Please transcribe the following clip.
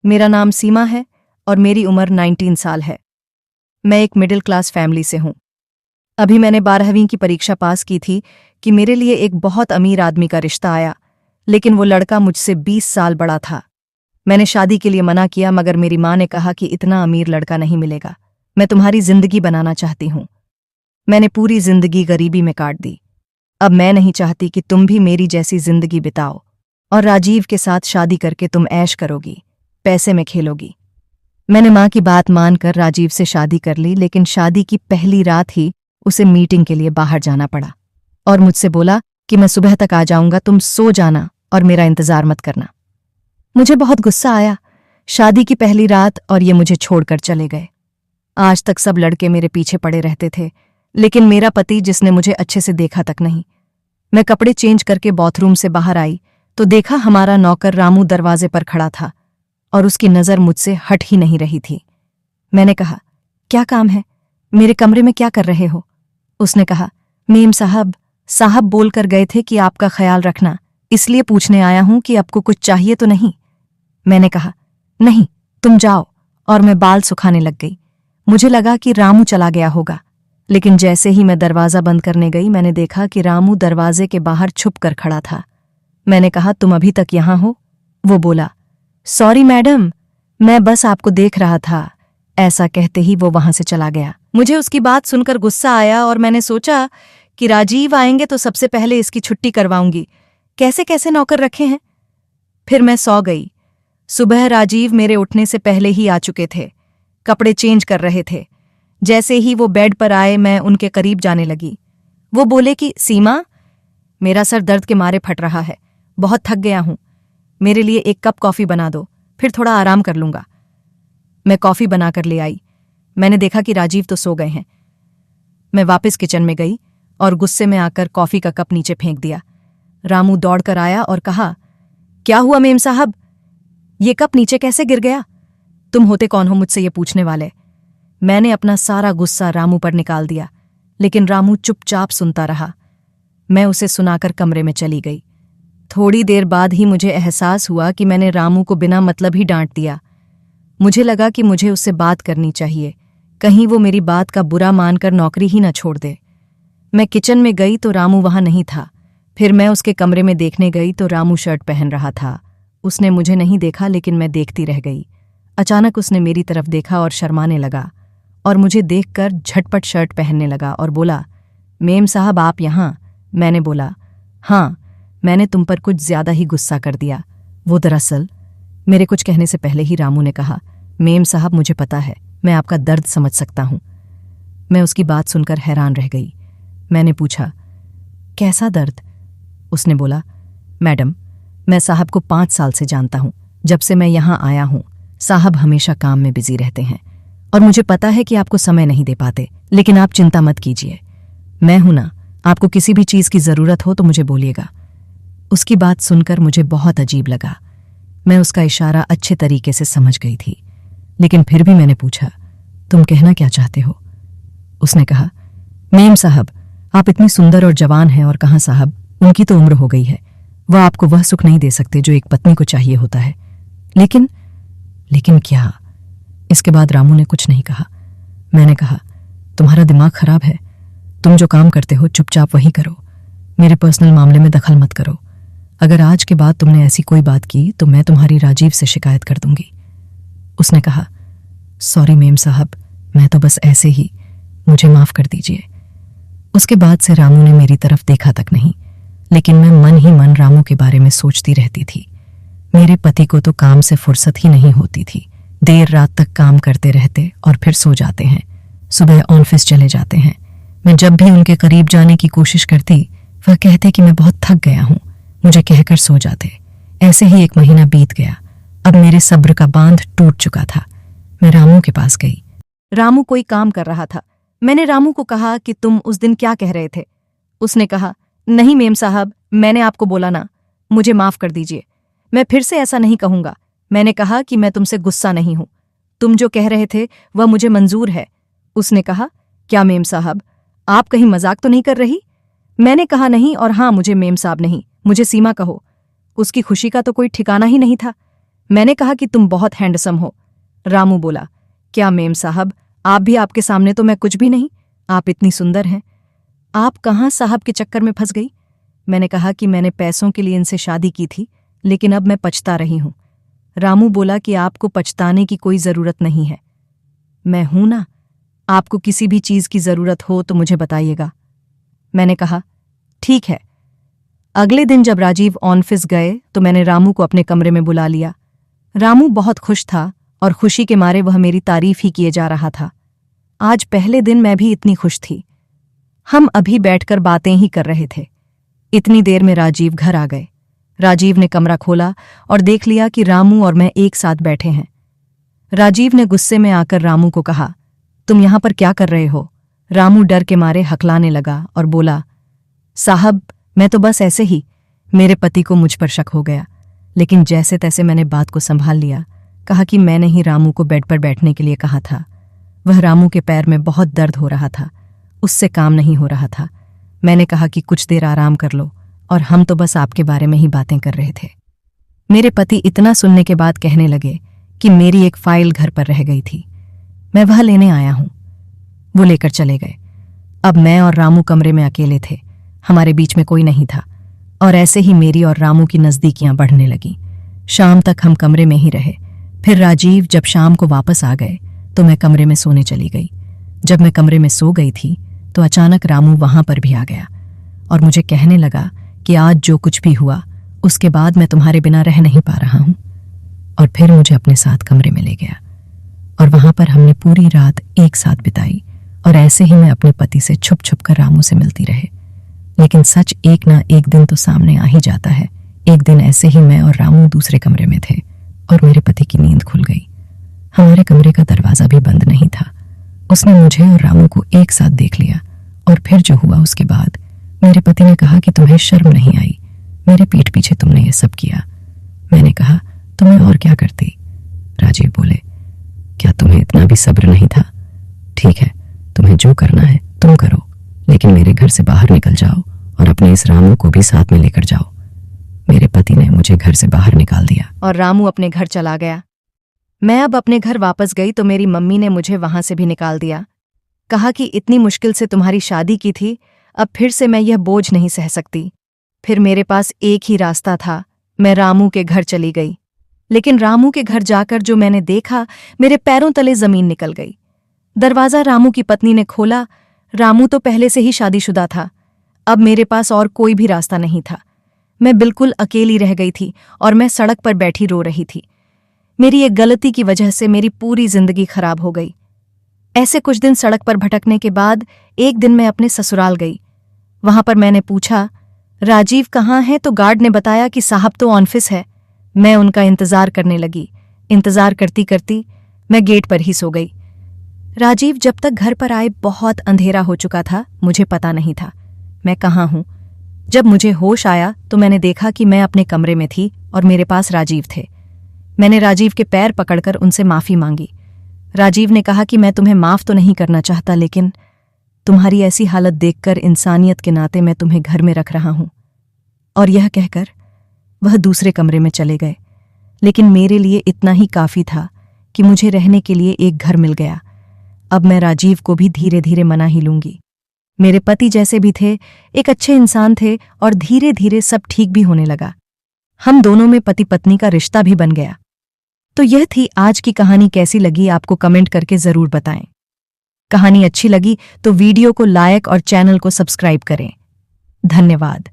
मेरा नाम सीमा है और मेरी उम्र 19 साल है। मैं एक मिडिल क्लास फैमिली से हूं। अभी मैंने 12वीं की परीक्षा पास की थी कि मेरे लिए एक बहुत अमीर आदमी का रिश्ता आया, लेकिन वो लड़का मुझसे 20 साल बड़ा था। मैंने शादी के लिए मना किया, मगर मेरी माँ ने कहा कि इतना अमीर लड़का नहीं मिलेगा। मैं तुम्हारी जिंदगी बनाना चाहती हूं। मैंने पूरी जिंदगी गरीबी में काट दी। अब मैं नहीं चाहती कि तुम भी मेरी जैसी जिंदगी बिताओ और राजीव के साथ शादी करके तुम ऐश करोगी, पैसे में खेलोगी। मैंने माँ की बात मानकर राजीव से शादी कर ली, लेकिन शादी की पहली रात ही उसे मीटिंग के लिए बाहर जाना पड़ा और मुझसे बोला कि मैं सुबह तक आ जाऊंगा, तुम सो जाना और मेरा इंतजार मत करना। मुझे बहुत गुस्सा आया। शादी की पहली रात और ये मुझे छोड़कर चले गए। आज तक सब लड़के मेरे पीछे पड़े रहते थे, लेकिन मेरा पति, जिसने मुझे अच्छे से देखा तक नहीं। मैं कपड़े चेंज करके बाथरूम से बाहर आई तो देखा हमारा नौकर रामू दरवाजे पर खड़ा था और उसकी नजर मुझसे हट ही नहीं रही थी। मैंने कहा, क्या काम है? मेरे कमरे में क्या कर रहे हो? उसने कहा, मेम साहब बोलकर गए थे कि आपका ख्याल रखना, इसलिए पूछने आया हूं कि आपको कुछ चाहिए तो नहीं। मैंने कहा, नहीं, तुम जाओ, और मैं बाल सुखाने लग गई। मुझे लगा कि रामू चला गया होगा, लेकिन जैसे ही मैं दरवाजा बंद करने गई, मैंने देखा कि रामू दरवाजे के बाहर छुप कर खड़ा था। मैंने कहा, तुम अभी तक यहां हो? वो बोला, सॉरी मैडम, मैं बस आपको देख रहा था। ऐसा कहते ही वो वहां से चला गया। मुझे उसकी बात सुनकर गुस्सा आया और मैंने सोचा कि राजीव आएंगे तो सबसे पहले इसकी छुट्टी करवाऊंगी। कैसे कैसे नौकर रखे हैं। फिर मैं सो गई। सुबह राजीव मेरे उठने से पहले ही आ चुके थे। कपड़े चेंज कर रहे थे। जैसे ही वो बेड पर आए, मैं उनके करीब जाने लगी। वो बोले कि सीमा, मेरा सर दर्द के मारे फट रहा है, बहुत थक गया हूं, मेरे लिए एक कप कॉफी बना दो, फिर थोड़ा आराम कर लूंगा। मैं कॉफी बनाकर ले आई। मैंने देखा कि राजीव तो सो गए हैं। मैं वापस किचन में गई और गुस्से में आकर कॉफी का कप नीचे फेंक दिया। रामू दौड़कर आया और कहा, क्या हुआ मेम साहब, ये कप नीचे कैसे गिर गया? तुम होते कौन हो मुझसे ये पूछने वाले? मैंने अपना सारा गुस्सा रामू पर निकाल दिया, लेकिन रामू चुपचाप सुनता रहा। मैं उसे सुनाकर कमरे में चली गई। थोड़ी देर बाद ही मुझे एहसास हुआ कि मैंने रामू को बिना मतलब ही डांट दिया। मुझे लगा कि मुझे उससे बात करनी चाहिए, कहीं वो मेरी बात का बुरा मानकर नौकरी ही न छोड़ दे। मैं किचन में गई तो रामू वहां नहीं था। फिर मैं उसके कमरे में देखने गई तो रामू शर्ट पहन रहा था। उसने मुझे नहीं देखा, लेकिन मैं देखती रह गई। अचानक उसने मेरी तरफ देखा और शर्माने लगा और मुझे देखकर झटपट शर्ट पहनने लगा और बोला, मेम साहब आप यहाँ? मैंने बोला, हाँ, मैंने तुम पर कुछ ज्यादा ही गुस्सा कर दिया। वो दरअसल, मेरे कुछ कहने से पहले ही रामू ने कहा, मेम साहब मुझे पता है, मैं आपका दर्द समझ सकता हूं। मैं उसकी बात सुनकर हैरान रह गई। मैंने पूछा, कैसा दर्द? उसने बोला, मैडम, मैं साहब को 5 साल से जानता हूं। जब से मैं यहां आया हूं, साहब हमेशा काम में बिजी रहते हैं और मुझे पता है कि आपको समय नहीं दे पाते, लेकिन आप चिंता मत कीजिए, मैं हूं ना। आपको किसी भी चीज की जरूरत हो तो मुझे बोलिएगा। उसकी बात सुनकर मुझे बहुत अजीब लगा। मैं उसका इशारा अच्छे तरीके से समझ गई थी, लेकिन फिर भी मैंने पूछा, तुम कहना क्या चाहते हो? उसने कहा, मेम साहब, आप इतनी सुंदर और जवान हैं और कहाँ साहब, उनकी तो उम्र हो गई है, वह आपको वह सुख नहीं दे सकते जो एक पत्नी को चाहिए होता है। लेकिन क्या? इसके बाद रामू ने कुछ नहीं कहा। मैंने कहा, तुम्हारा दिमाग खराब है, तुम जो काम करते हो चुपचाप वही करो, मेरे पर्सनल मामले में दखल मत करो। अगर आज के बाद तुमने ऐसी कोई बात की तो मैं तुम्हारी राजीव से शिकायत कर दूंगी। उसने कहा, सॉरी मेम साहब, मैं तो बस ऐसे ही, मुझे माफ कर दीजिए। उसके बाद से रामू ने मेरी तरफ देखा तक नहीं, लेकिन मैं मन ही मन रामू के बारे में सोचती रहती थी। मेरे पति को तो काम से फुर्सत ही नहीं होती थी। देर रात तक काम करते रहते और फिर सो जाते हैं, सुबह ऑफिस चले जाते हैं। मैं जब भी उनके करीब जाने की कोशिश करती, वह कहते कि मैं बहुत थक गया हूं, मुझे कहकर सो जाते। ऐसे ही 1 महीना बीत गया। अब मेरे सब्र का बांध टूट चुका था। मैं रामू के पास गई। रामू कोई काम कर रहा था। मैंने रामू को कहा कि तुम उस दिन क्या कह रहे थे? उसने कहा, नहीं मेम साहब, मैंने आपको बोला ना, मुझे माफ कर दीजिए, मैं फिर से ऐसा नहीं कहूंगा। मैंने कहा कि मैं तुमसे गुस्सा नहीं हूं, तुम जो कह रहे थे वह मुझे मंजूर है। उसने कहा, क्या मेम साहब, आप कहीं मजाक तो नहीं कर रही? मैंने कहा, नहीं, और हाँ, मुझे मेम साहब नहीं, मुझे सीमा कहो। उसकी खुशी का तो कोई ठिकाना ही नहीं था। मैंने कहा कि तुम बहुत हैंडसम हो। रामू बोला, क्या मेम साहब, आप भी, आपके सामने तो मैं कुछ भी नहीं, आप इतनी सुंदर हैं। आप कहाँ साहब के चक्कर में फंस गई? मैंने कहा कि मैंने पैसों के लिए इनसे शादी की थी, लेकिन अब मैं पछता रही हूं। रामू बोला कि आपको पछताने की कोई जरूरत नहीं है, मैं हूं ना, आपको किसी भी चीज की जरूरत हो तो मुझे बताइएगा। मैंने कहा, ठीक है। अगले दिन जब राजीव ऑफिस गए तो मैंने रामू को अपने कमरे में बुला लिया। रामू बहुत खुश था और खुशी के मारे वह मेरी तारीफ ही किए जा रहा था। आज पहले दिन मैं भी इतनी खुश थी। हम अभी बैठकर बातें ही कर रहे थे। इतनी देर में राजीव घर आ गए। राजीव ने कमरा खोला और देख लिया कि रामू और मैं एक साथ बैठे हैं। राजीव ने गुस्से में आकर रामू को कहा, तुम यहां पर क्या कर रहे हो? रामू डर के मारे हकलाने लगा और बोला, साहब, मैं तो बस ऐसे ही, मेरे पति को मुझ पर शक हो गया। लेकिन जैसे तैसे मैंने बात को संभाल लिया। कहा कि मैंने ही रामू को बेड पर बैठने के लिए कहा था। वह रामू के पैर में बहुत दर्द हो रहा था, उससे काम नहीं हो रहा था। मैंने कहा कि कुछ देर आराम कर लो, और हम तो बस आपके बारे में ही बातें कर रहे थे। मेरे पति इतना सुनने के बाद कहने लगे कि मेरी एक फाइल घर पर रह गई थी, मैं वह लेने आया हूं। वो लेकर चले गए। अब मैं और रामू कमरे में अकेले थे, हमारे बीच में कोई नहीं था, और ऐसे ही मेरी और रामू की नज़दीकियां बढ़ने लगीं। शाम तक हम कमरे में ही रहे। फिर राजीव जब शाम को वापस आ गए तो मैं कमरे में सोने चली गई। जब मैं कमरे में सो गई थी तो अचानक रामू वहां पर भी आ गया और मुझे कहने लगा कि आज जो कुछ भी हुआ उसके बाद मैं तुम्हारे बिना रह नहीं पा रहा हूं। और फिर मुझे अपने साथ कमरे में ले गया और वहां पर हमने पूरी रात एक साथ बिताई। और ऐसे ही मैं अपने पति से छुप छुप कर रामू से मिलती रहे। लेकिन सच एक ना एक दिन तो सामने आ ही जाता है। एक दिन ऐसे ही मैं और रामू दूसरे कमरे में थे और मेरे पति की नींद खुल गई। हमारे कमरे का दरवाजा भी बंद नहीं था। उसने मुझे और रामू को एक साथ देख लिया और फिर जो हुआ उसके बाद मेरे पति ने कहा कि तुम्हें शर्म नहीं आई, मेरे पीठ पीछे तुमने ये सब किया। मैंने कहा, तुम्हें और क्या करती? राजीव बोले, क्या तुम्हें इतना भी सब्र नहीं था? ठीक है, तुम्हें जो करना है तुम करो, लेकिन मेरे घर से बाहर निकल जाओ और अपने इस रामू को भी साथ में लेकर जाओ। मेरे पति ने मुझे घर से बाहर निकाल दिया और रामू अपने घर चला गया। मैं अब अपने घर वापस गई तो मेरी मम्मी ने मुझे वहां से भी निकाल दिया। कहा कि इतनी मुश्किल से तुम्हारी शादी की थी, अब फिर से मैं यह बोझ नहीं सह सकती। फिर मेरे पास एक ही रास्ता था, मैं रामू के घर चली गई। लेकिन रामू के घर जाकर जो मैंने देखा, मेरे पैरों तले जमीन निकल गई। दरवाजा रामू की पत्नी ने खोला। रामू तो पहले से ही शादीशुदा था। अब मेरे पास और कोई भी रास्ता नहीं था। मैं बिल्कुल अकेली रह गई थी और मैं सड़क पर बैठी रो रही थी। मेरी एक गलती की वजह से मेरी पूरी जिंदगी खराब हो गई। ऐसे कुछ दिन सड़क पर भटकने के बाद एक दिन मैं अपने ससुराल गई। वहां पर मैंने पूछा, राजीव कहाँ है? तो गार्ड ने बताया कि साहब तो ऑफिस है। मैं उनका इंतजार करने लगी। इंतजार करती करती मैं गेट पर ही सो गई। राजीव जब तक घर पर आए बहुत अंधेरा हो चुका था, मुझे पता नहीं था मैं कहाँ हूं। जब मुझे होश आया तो मैंने देखा कि मैं अपने कमरे में थी और मेरे पास राजीव थे। मैंने राजीव के पैर पकड़कर उनसे माफी मांगी। राजीव ने कहा कि मैं तुम्हें माफ तो नहीं करना चाहता, लेकिन तुम्हारी ऐसी हालत देखकर इंसानियत के नाते मैं तुम्हें घर में रख रहा हूं। और यह कहकर वह दूसरे कमरे में चले गए। लेकिन मेरे लिए इतना ही काफी था कि मुझे रहने के लिए एक घर मिल गया। अब मैं राजीव को भी धीरे धीरे मना ही लूंगी। मेरे पति जैसे भी थे, एक अच्छे इंसान थे और धीरे धीरे सब ठीक भी होने लगा। हम दोनों में पति पत्नी का रिश्ता भी बन गया। तो यह थी आज की कहानी। कैसी लगी आपको कमेंट करके जरूर बताएं। कहानी अच्छी लगी तो वीडियो को लाइक और चैनल को सब्सक्राइब करें। धन्यवाद।